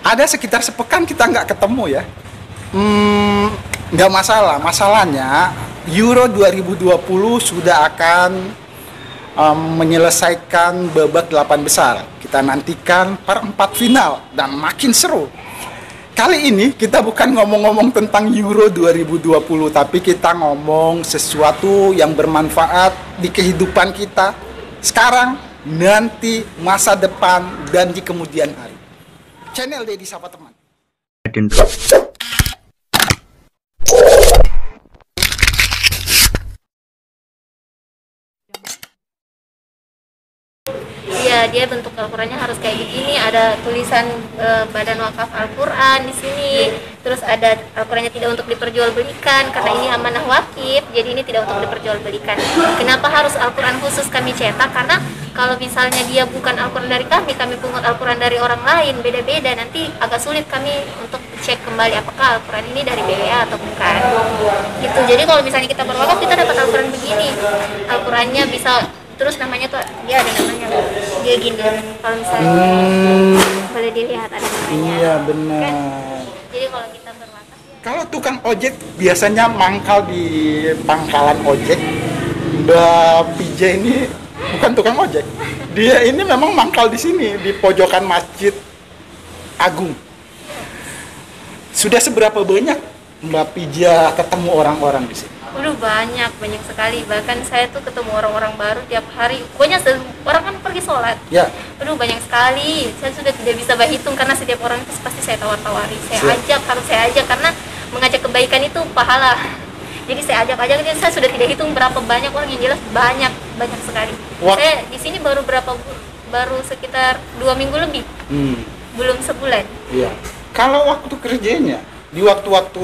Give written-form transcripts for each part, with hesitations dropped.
Ada sekitar sepekan kita nggak ketemu ya. Nggak masalah. Masalahnya Euro 2020 sudah akan menyelesaikan babak 8 besar. Kita nantikan perempat final dan makin seru. Kali ini kita bukan ngomong-ngomong tentang Euro 2020, tapi kita ngomong sesuatu yang bermanfaat di kehidupan kita sekarang, nanti, masa depan, dan di kemudian hari. Channel Deddy Sapa Teman. Iya, dia bentuk Al-Qur'annya harus kayak begini, ada tulisan Badan Wakaf Al-Qur'an di sini. Terus ada Al-Qur'annya tidak untuk diperjualbelikan karena ini amanah wakif, jadi ini tidak untuk diperjualbelikan. Kenapa harus Al-Qur'an khusus kami cetak? Karena kalau misalnya dia bukan Al-Qur'an dari kami pungut Al-Qur'an dari orang lain, beda-beda, nanti agak sulit kami untuk cek kembali apakah Al-Qur'an ini dari BWA atau bukan. Gitu. Jadi kalau misalnya kita berwakaf, kita dapat Al-Qur'an begini. Al-Qur'annya bisa, terus namanya tuh dia ada namanya, dia gini kalau misalnya boleh dilihat ada namanya. Iya benar kan? Jadi kalau kita berwakaf ya. Kalau tukang ojek biasanya mangkal di pangkalan ojek. Mbak Pija ini bukan tukang ojek, dia ini memang mangkal di sini di pojokan Masjid Agung. Sudah seberapa banyak Mbak Pija ketemu orang-orang di sini? Udah banyak sekali, bahkan saya tuh ketemu orang-orang baru tiap hari. Pokoknya orang kan pergi sholat Ya. Aduh banyak sekali, saya sudah tidak bisa berhitung karena setiap orang itu pasti saya tawar-tawari, harus saya ajak karena mengajak kebaikan itu pahala. Jadi saya ajak, saya sudah tidak hitung berapa banyak orang, yang jelas banyak sekali. Saya di sini baru sekitar 2 minggu lebih, belum sebulan. Iya. Kalau waktu kerjanya di waktu-waktu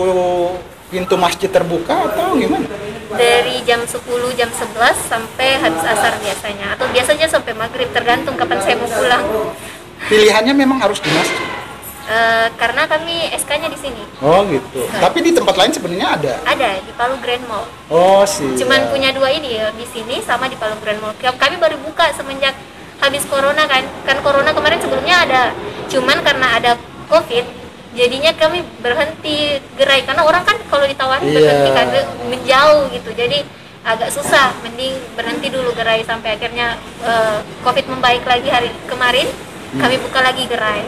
pintu masjid terbuka atau gimana? Dari jam 10, jam 11 sampai habis asar biasanya, atau biasanya sampai maghrib, tergantung kapan saya mau pulang. Pilihannya memang harus di masjid. Karena kami SK-nya di sini. Oh gitu. Tapi di tempat lain sebenarnya ada. Ada di Palu Grand Mall. Oh sih. Cuman punya 2 ini ya, di sini sama di Palu Grand Mall. Kami baru buka semenjak habis corona kan. Kan corona kemarin sebelumnya ada. Cuman karena ada Covid, jadinya kami berhenti gerai karena orang kan kalau ditawarin berhenti kan menjauh gitu. Jadi agak susah, mending berhenti dulu gerai sampai akhirnya Covid membaik lagi hari kemarin. Kami buka lagi gerai.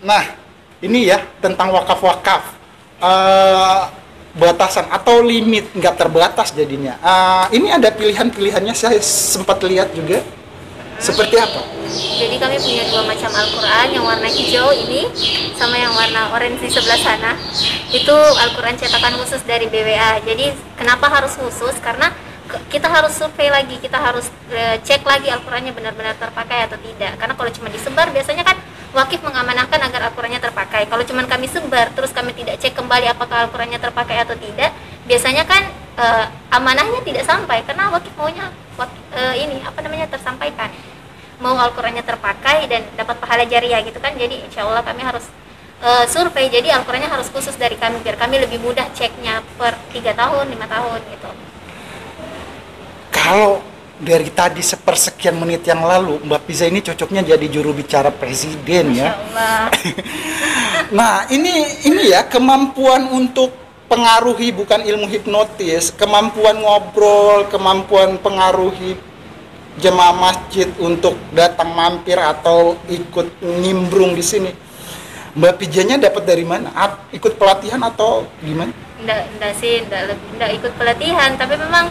Nah, ini ya tentang wakaf-wakaf, batasan atau limit nggak terbatas jadinya. Ini ada pilihan-pilihannya, saya sempat lihat juga. Seperti apa? Jadi kami punya 2 macam Al-Qur'an, yang warna hijau ini sama yang warna orange di sebelah sana. Itu Al-Qur'an cetakan khusus dari BWA. Jadi kenapa harus khusus? Karena kita harus survei lagi, kita harus cek lagi Al-Qur'annya benar-benar terpakai atau tidak. Karena kalau cuma disebar, biasanya kan wakif mengamanahkan agar Al-Qur'annya terpakai. Kalau cuma kami sebar, terus kami tidak cek kembali apakah Al-Qur'annya terpakai atau tidak, biasanya kan amanahnya tidak sampai, karena wakif maunya tersampaikan. Mau Al-Qur'annya terpakai dan dapat pahala jariah gitu kan. Jadi insya Allah kami harus survei, jadi Al-Qur'annya harus khusus dari kami, biar kami lebih mudah ceknya per 3 tahun, 5 tahun gitu. Kalau dari tadi sepersekian menit yang lalu, Mbak Piza ini cocoknya jadi juru bicara presiden ya. Insya Allah. Nah, ini ya kemampuan untuk pengaruhi, bukan ilmu hipnotis, kemampuan ngobrol, kemampuan pengaruhi jemaah masjid untuk datang mampir atau ikut nimbrung di sini. Mbak Pijanya dapat dari mana? Ikut pelatihan atau gimana? Enggak ikut pelatihan, tapi memang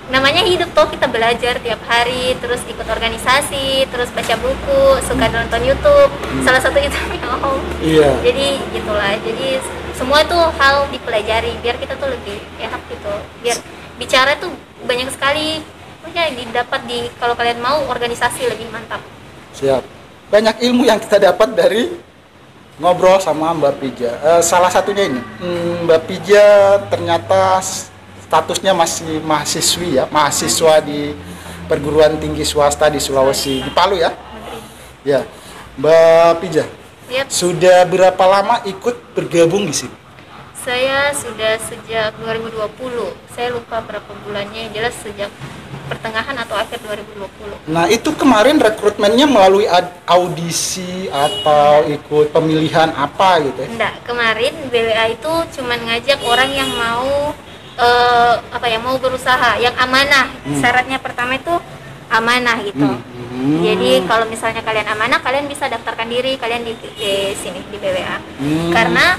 namanya hidup toh, kita belajar tiap hari, terus ikut organisasi, terus baca buku, suka nonton YouTube, salah satu itu Iya. Jadi gitulah, jadi semua itu hal dipelajari biar kita tuh lebih enak gitu, biar bicara tuh banyak sekali, pokoknya didapat di, kalau kalian mau organisasi lebih mantap. Siap. Banyak ilmu yang kita dapat dari ngobrol sama Mbak Pija. Salah satunya ini, Mbak Pija ternyata statusnya masih mahasiswi ya, mahasiswa di perguruan tinggi swasta di Sulawesi, di Palu ya. Ya, Mbak Pija. Yep. Sudah berapa lama ikut bergabung di sini? Saya sudah sejak 2020. Saya lupa berapa bulannya, yang jelas sejak pertengahan atau akhir 2020. Nah, itu kemarin rekrutmennya melalui audisi atau ikut pemilihan apa gitu ya? Enggak, kemarin BWA itu cuman ngajak orang yang mau mau berusaha, yang amanah. Syaratnya pertama itu amanah gitu. Jadi kalau misalnya kalian amanah, kalian bisa daftarkan diri kalian di sini di BWA. Karena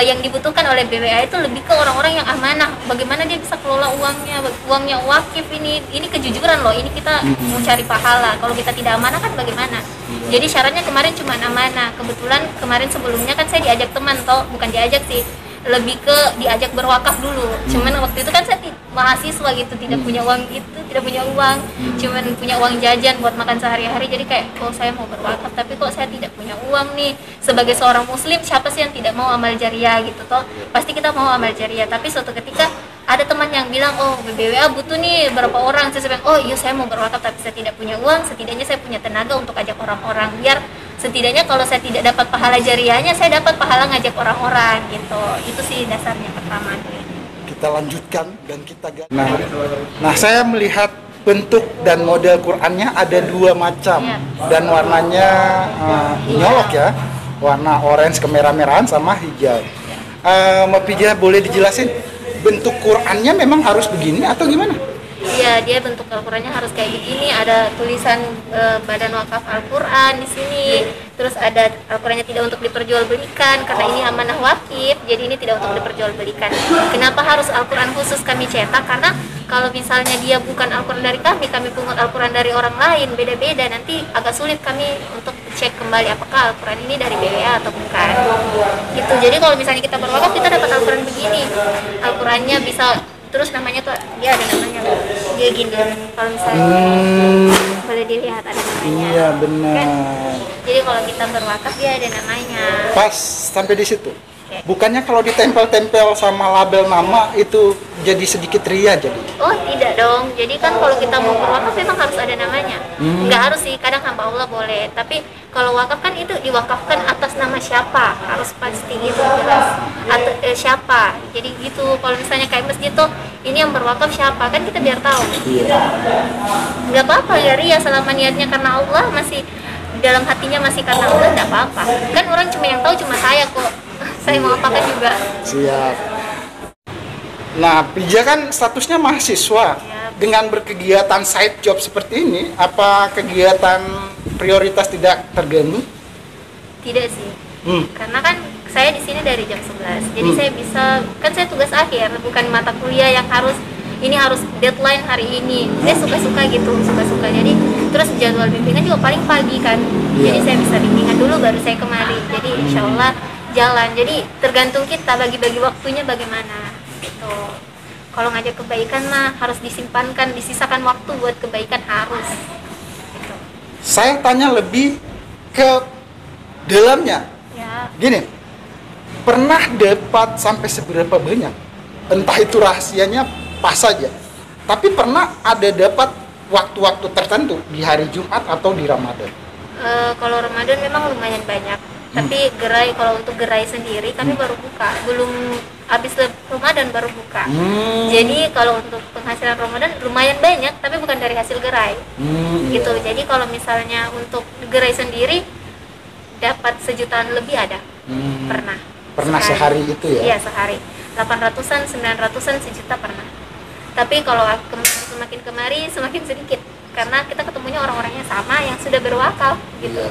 yang dibutuhkan oleh BWA itu lebih ke orang-orang yang amanah. Bagaimana dia bisa kelola uangnya wakif ini kejujuran loh. Ini kita mau cari pahala. Kalau kita tidak amanah kan bagaimana? Jadi syaratnya kemarin cuma amanah. Kebetulan kemarin sebelumnya kan saya diajak teman bukan diajak sih. Lebih ke diajak berwakaf dulu. Cuman waktu itu kan saya mahasiswa gitu, tidak punya uang, cuman punya uang jajan buat makan sehari-hari. Jadi kayak, saya mau berwakaf, tapi kok saya tidak punya uang nih. Sebagai seorang muslim, siapa sih yang tidak mau amal jariah gitu toh? Pasti kita mau amal jariah. Tapi suatu ketika ada teman yang bilang, BBWA butuh nih berapa orang. Saya bilang, iya saya mau berwakaf tapi saya tidak punya uang. Setidaknya saya punya tenaga untuk ajak orang-orang, biar setidaknya kalau saya tidak dapat pahala jariahnya, saya dapat pahala ngajak orang-orang gitu. Itu sih dasarnya pertama. Kita lanjutkan dan kita Nah, saya melihat bentuk dan model Qurannya ada 2 macam dan warnanya nyolok ya, warna orange kemerah-merahan sama hijau. Mbak Pija, boleh dijelasin bentuk Qurannya memang harus begini atau gimana? Iya, dia bentuk Al-Qur'annya harus kayak begini. Ada tulisan Badan Wakaf Al-Qur'an di sini. Terus ada Al-Qur'annya tidak untuk diperjualbelikan karena ini amanah wakif. Jadi ini tidak untuk diperjualbelikan. Kenapa harus Al-Qur'an khusus kami cetak? Karena kalau misalnya dia bukan Al-Qur'an dari kami pungut Al-Qur'an dari orang lain, beda-beda. Nanti agak sulit kami untuk cek kembali apakah Al-Qur'an ini dari BWA atau bukan. Gitu. Jadi kalau misalnya kita berwakaf, kita dapat Al-Qur'an begini. Al-Qur'annya bisa, terus namanya tuh dia ada namanya, dia gini kalau misalnya boleh dilihat ada namanya. Iya benar kan? Jadi kalau kita berwakaf dia ada namanya. Pas sampai di situ. Okay. Bukannya kalau ditempel-tempel sama label nama itu jadi sedikit ria jadi? Oh tidak dong, jadi kan kalau kita mau berwakaf memang harus ada namanya. Nggak harus sih, kadang hamba Allah boleh. Tapi kalau wakaf kan itu diwakafkan atas nama siapa, harus pasti gitu jelas. Atau siapa, jadi gitu. Kalau misalnya kayak masjid tuh, ini yang berwakaf siapa, kan kita biar tahu. Nggak apa-apa ya ria, selama niatnya karena Allah, masih dalam hatinya masih karena Allah, nggak apa-apa. Kan orang cuma yang tahu cuma saya kok. Saya mau apakan juga. Siap. Nah, Pija kan statusnya mahasiswa. Dengan berkegiatan side job seperti ini, apa kegiatan prioritas tidak terganggu? Tidak sih. Karena kan saya di sini dari jam 11. Jadi saya bisa, kan saya tugas akhir, bukan mata kuliah yang harus deadline hari ini. Saya suka-suka gitu, suka-suka. Jadi terus jadwal bimbingan juga paling pagi kan. Jadi saya bisa bimbingan dulu baru saya kemari. Jadi insya Allah jalan. Jadi tergantung kita bagi-bagi waktunya bagaimana gitu. Kalau ngajak kebaikan mah harus disimpankan, disisakan waktu buat kebaikan harus gitu. Saya tanya lebih ke dalamnya Ya. gini, pernah dapat sampai seberapa banyak? Entah itu rahasianya pas saja, tapi pernah ada dapat waktu-waktu tertentu di hari Jumat atau di Ramadan? Kalau Ramadan memang lumayan banyak. Tapi kalau untuk gerai sendiri kami baru buka, belum habis Ramadan baru buka. Jadi kalau untuk penghasilan Ramadan lumayan banyak, tapi bukan dari hasil gerai. Gitu. Jadi kalau misalnya untuk gerai sendiri dapat 1 jutaan lebih ada. Pernah sehari itu ya? Iya, sehari. 800-an, 900-an, 1 juta pernah. Tapi kalau semakin kemari semakin sedikit karena kita ketemunya orang-orangnya sama yang sudah berwakaf gitu.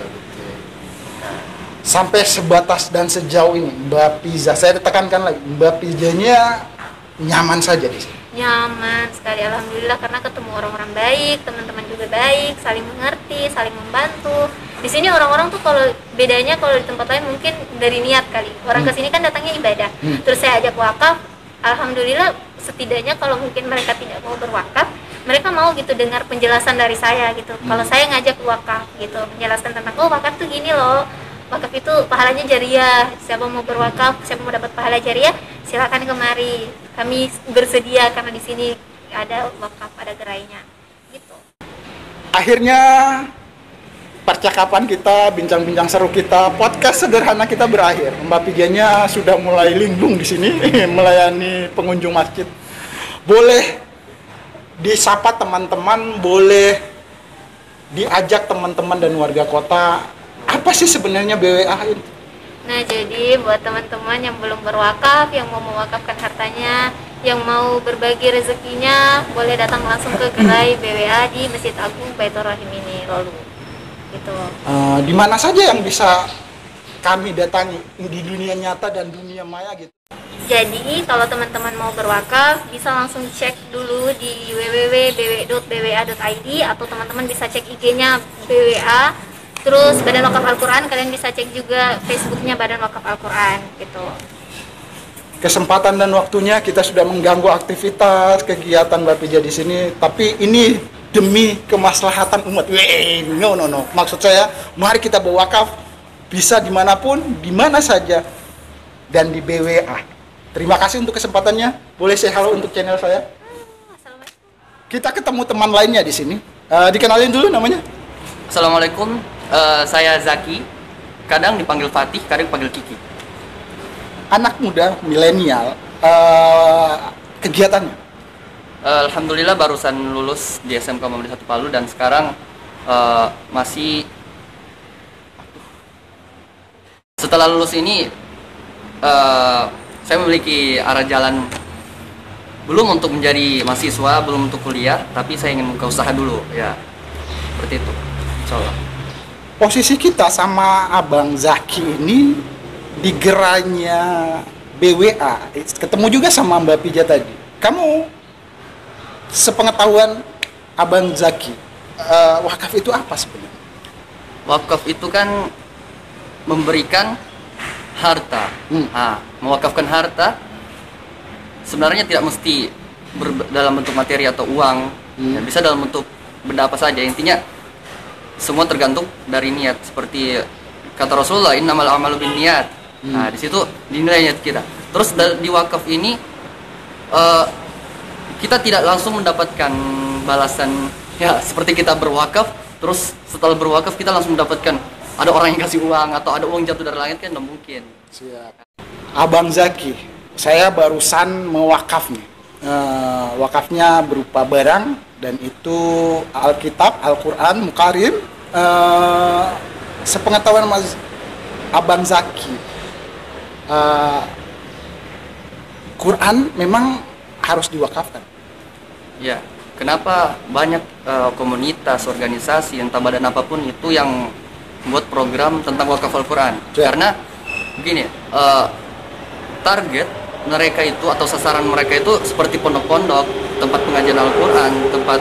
Sampai sebatas dan sejauh ini Mbak Piza, saya tekankan lagi, Mbak Pijanya nyaman saja di sini? Nyaman sekali, alhamdulillah, karena ketemu orang-orang baik, teman-teman juga baik, saling mengerti, saling membantu. Di sini orang-orang tuh kalau bedanya kalau di tempat lain mungkin dari niat kali. Orang kesini kan datangnya ibadah. Terus saya ajak wakaf, alhamdulillah setidaknya kalau mungkin mereka tidak mau berwakaf, mereka mau gitu dengar penjelasan dari saya gitu. Kalau saya ngajak wakaf gitu, menjelaskan tentang wakaf tuh gini loh. Wakaf itu pahalanya jariah. Siapa mau berwakaf, siapa mau dapat pahala jariah, silakan kemari. Kami bersedia karena di sini ada wakaf, ada gerainya. Gitu. Akhirnya percakapan kita, bincang-bincang seru kita, podcast sederhana kita berakhir. Mbak Pijanya sudah mulai linglung di sini melayani pengunjung masjid. Boleh disapa teman-teman, boleh diajak teman-teman dan warga kota. Apa sih sebenarnya BWA ini? Nah, jadi buat teman-teman yang belum berwakaf, yang mau mewakafkan hartanya, yang mau berbagi rezekinya, boleh datang langsung ke gerai BWA di Masjid Agung Baitur Rahim ini, Rolu. Gitu. Di mana saja yang bisa kami datangi di dunia nyata dan dunia maya gitu? Jadi kalau teman-teman mau berwakaf bisa langsung cek dulu di www.bwa.id atau teman-teman bisa cek IG-nya BWA. Terus Badan Wakaf Al-Quran, kalian bisa cek juga Facebook-nya Badan Wakaf Al-Quran gitu. Kesempatan dan waktunya kita sudah mengganggu aktivitas kegiatan Mbak Pija di sini, tapi ini demi kemaslahatan umat. No. Maksud saya, mari kita berwakaf bisa dimanapun, dimana saja, dan di BWA. Terima kasih untuk kesempatannya. Boleh say halo untuk channel saya? Kita ketemu teman lainnya di sini. Dikenalin dulu namanya. Assalamualaikum, saya Zaki. Kadang dipanggil Fatih, kadang dipanggil Kiki. Anak muda, milenial, kegiatannya? Alhamdulillah barusan lulus di SMK Muhammadiyah 1 Palu dan sekarang masih setelah lulus ini saya memiliki arah jalan belum untuk menjadi mahasiswa, belum untuk kuliah, tapi saya ingin membuka usaha dulu, ya seperti itu. Insyaallah. Posisi kita sama Abang Zaki ini di gerainya BWA, ketemu juga sama Mbak Pija tadi. Kamu sepengetahuan Abang Zaki, wakaf itu apa sebenarnya? Wakaf itu kan memberikan harta. Mewakafkan harta sebenarnya tidak mesti dalam bentuk materi atau uang, ya, bisa dalam bentuk benda apa saja. Intinya semua tergantung dari niat. Seperti kata Rasulullah, innamal a'malu binniyat. Nah, di situ dinilai niat kita. Terus di wakaf ini kita tidak langsung mendapatkan balasan, ya seperti kita berwakaf, terus setelah berwakaf kita langsung mendapatkan ada orang yang kasih uang atau ada uang jatuh dari langit, kan tidak mungkin. Siap. Abang Zaki, saya barusan mewakaf nih. Wakafnya berupa barang dan itu Alkitab, Al-Quran, Mukarim. Sepengetahuan Mas Abang Zaki, Quran memang harus diwakafkan. Ya, kenapa banyak komunitas, organisasi, entah badan apapun itu yang buat program tentang wakaf Al-Quran? Ya. Karena begini, target mereka itu atau sasaran mereka itu seperti pondok-pondok, tempat pengajian Al-Quran, tempat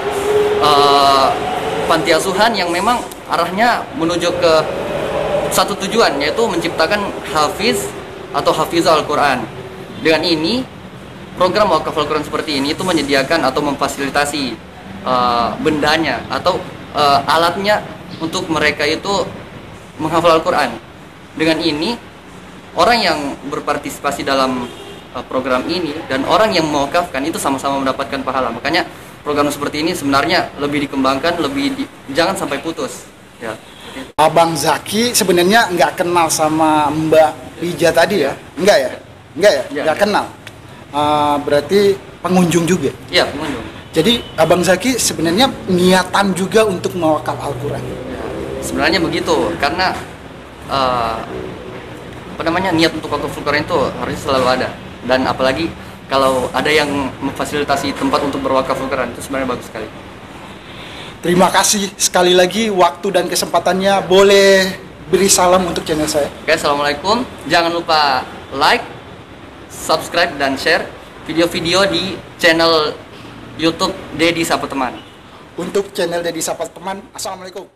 panti asuhan yang memang arahnya menuju ke satu tujuan, yaitu menciptakan hafiz atau hafizah Al-Quran. Dengan ini, program wakaf Al-Quran seperti ini itu menyediakan atau memfasilitasi bendanya atau alatnya untuk mereka itu menghafal Al-Quran. Dengan ini, orang yang berpartisipasi dalam program ini dan orang yang mewakafkan itu sama-sama mendapatkan pahala. Makanya program seperti ini sebenarnya lebih dikembangkan, jangan sampai putus. Ya. Abang Zaki sebenarnya nggak kenal sama Mbak Pija tadi ya? Enggak ya? Nggak kenal. Berarti pengunjung juga? Iya, pengunjung. Jadi Abang Zaki sebenarnya niatan juga untuk mewakaf Al-Quran? Ya, sebenarnya begitu, karena niat untuk wakaf Al-Quran itu harusnya selalu ada. Dan apalagi kalau ada yang memfasilitasi tempat untuk berwakaf Al-Quran, itu sebenarnya bagus sekali. Terima kasih sekali lagi waktu dan kesempatannya. Boleh beri salam untuk channel saya? Oke, assalamualaikum. Jangan lupa like, subscribe, dan share video-video di channel YouTube Dedi Sapa Teman. Untuk channel Dedi Sapa Teman, assalamualaikum.